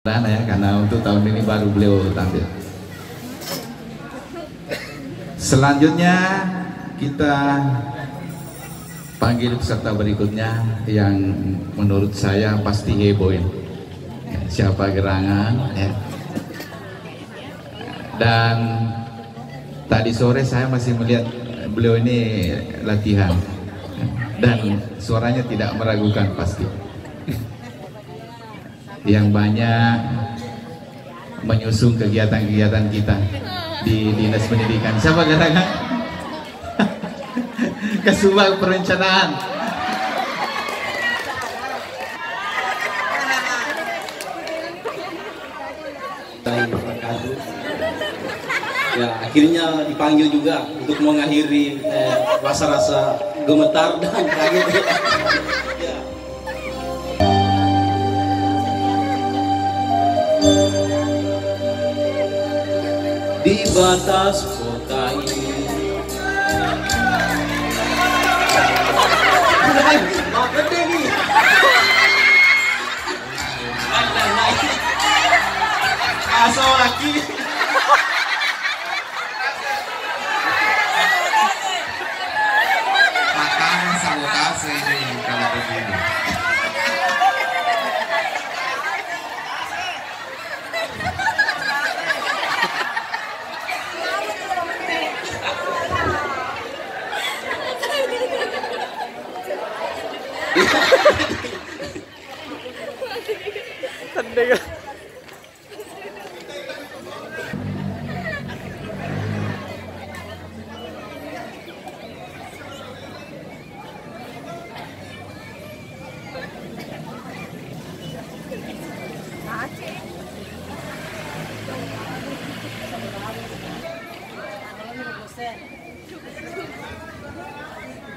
Ya, karena untuk tahun ini baru beliau tampil. Selanjutnya kita panggil peserta berikutnya yang menurut saya pasti heboh ya. Siapa gerangan ya. Dan tadi sore saya masih melihat beliau ini latihan dan suaranya tidak meragukan pasti. Yang banyak menyusun kegiatan-kegiatan kita di Dinas Pendidikan. Siapa katakan? Kasubag Perencanaan. Ya, akhirnya dipanggil juga untuk mengakhiri rasa-rasa gemetar dan kaget. Ya. Di batas kota ini asal lagi makanan sabotase ini kalau begini.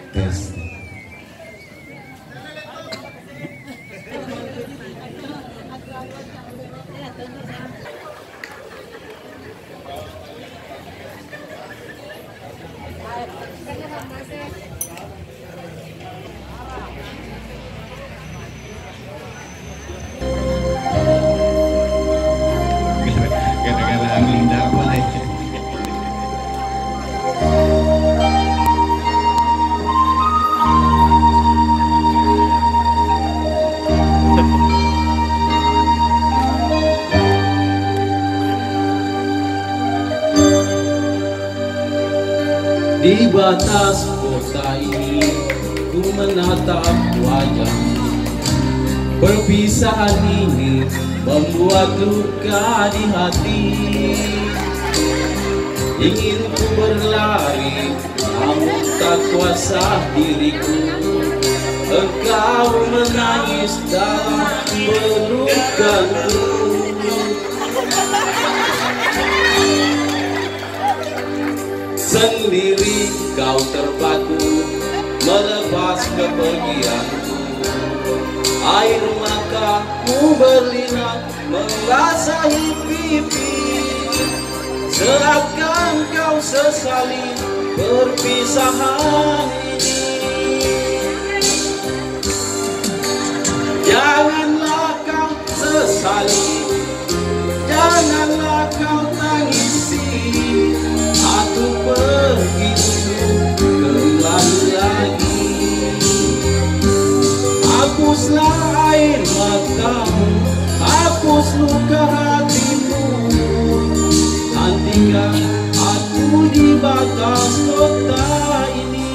Tes. Gara-gara angin dapat. di batas kota ini ku menatap wajahmu. Perpisahan ini membuat luka di hati. Ingin ku berlari, namun tak kuasa diriku. Engkau menangis dalam pelukanku. Sendiri kau terpaku melepas kepergianku. Air mataku berlinang membasahi pipi. Seakan kau sesali perpisahan ini. Janganlah kau sesali, janganlah kau tangisi. Aku pergi kembali lagi. Hapuslah air matamu, hapus luka hatimu. Nantikan aku di batas kota ini.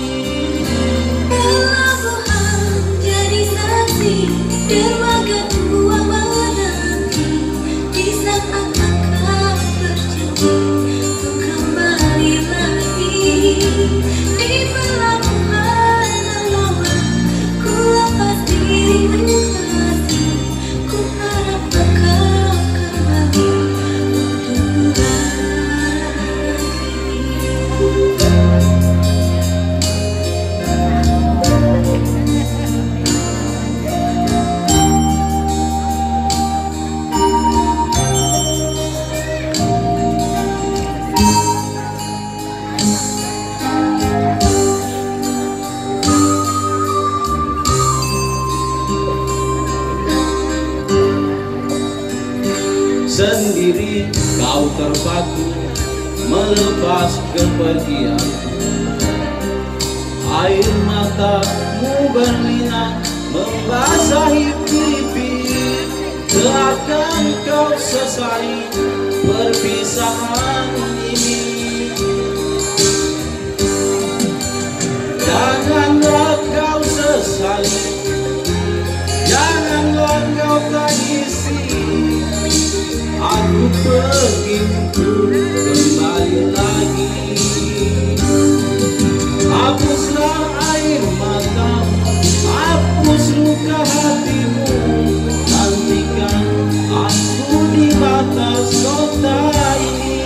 Pelabuhan jadi saksi, dermaga tua menanti. sendiri kau terpaku melepas kepergian. Air matamu berlinang membasahi pipi, seakan kau sesali perpisahan ini. Janganlah kau sesali, janganlah kau tangisi, aku pergi untuk kembali lagi. Hapuslah air matamu, hapus luka hatimu, nantikan aku di batas kota ini.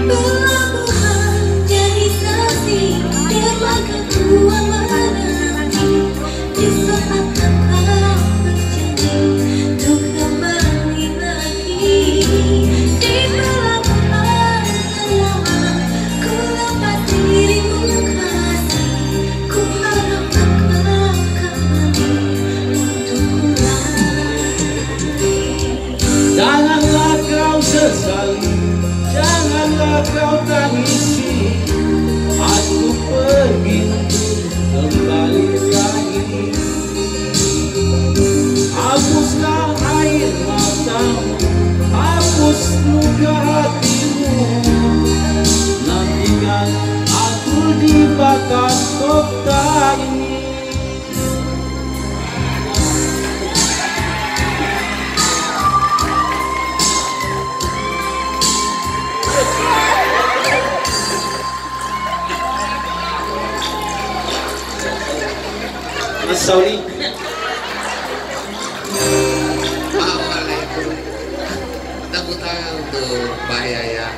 Pelabuhan jadi saksi, biarlah kedua menanti di saat engkau berjanji untuk kembali lagi. Di pelabuhan lama ku lepas dirimu kasih, ku harap engkau kembali untuk lagi. Janganlah kau sesali, janganlah kau tangisi, aku pergi untuk kembali lagi. Hapuslah air matamu, hapus luka hatimu, nantikan aku di batas kota ini. Mas Sauli, Assalamualaikum. Tepuk tangan untuk Pak Yahya.